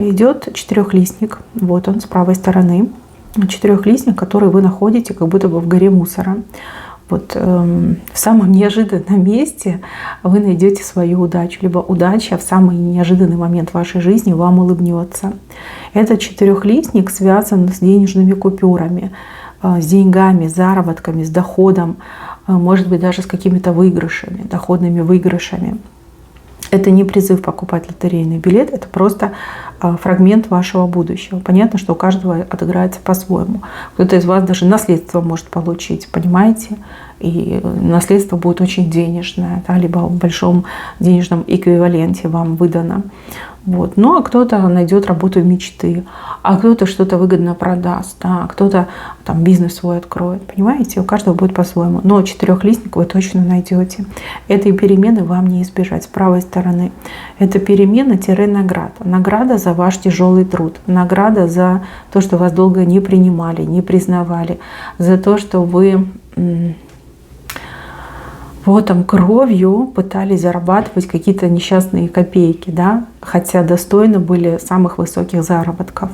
Идет четырехлистник, вот он с правой стороны. Четырехлистник, который вы находите как будто бы в горе мусора. Вот в самом неожиданном месте вы найдете свою удачу, либо удача в самый неожиданный момент вашей жизни вам улыбнется. Этот четырехлистник связан с денежными купюрами, с деньгами, с заработками, с доходом, может быть даже с какими-то выигрышами, доходными выигрышами. Это не призыв покупать лотерейный билет, это просто фрагмент вашего будущего. Понятно, что у каждого отыграется по-своему. Кто-то из вас даже наследство может получить, понимаете? И наследство будет очень денежное, да, либо в большом денежном эквиваленте вам выдано. Вот. Ну, а кто-то найдет работу мечты, а кто-то что-то выгодно продаст, да, а кто-то там бизнес свой откроет. Понимаете, у каждого будет по-своему. Но четырехлистник вы точно найдете. Этой перемены вам не избежать с правой стороны. Это перемена-награда. Награда за ваш тяжелый труд. Награда за то, что вас долго не принимали, не признавали. За то, что вы вот там кровью пытались зарабатывать какие-то несчастные копейки, да, хотя достойны были самых высоких заработков.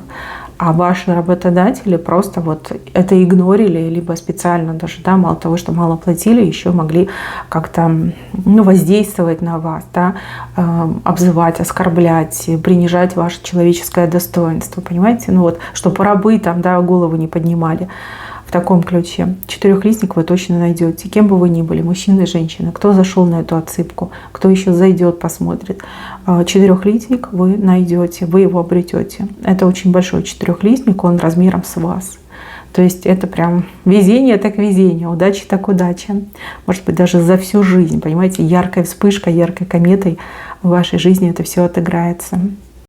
А ваши работодатели просто вот это игнорили, либо специально даже, да, мало того, что мало платили, еще могли как-то воздействовать на вас, да, обзывать, оскорблять, принижать ваше человеческое достоинство, понимаете? Ну вот, чтобы рабы там, да, голову не поднимали. В таком ключе. Четырехлистник вы точно найдете. Кем бы вы ни были, мужчина и женщина, кто зашел на эту отсыпку, кто еще зайдет, посмотрит. Четырехлистник вы найдете, вы его обретете. Это очень большой четырехлистник, он размером с вас. То есть это прям везение так везение, удача так удача. Может быть, даже за всю жизнь, понимаете, яркой вспышкой, яркой кометой в вашей жизни это все отыграется.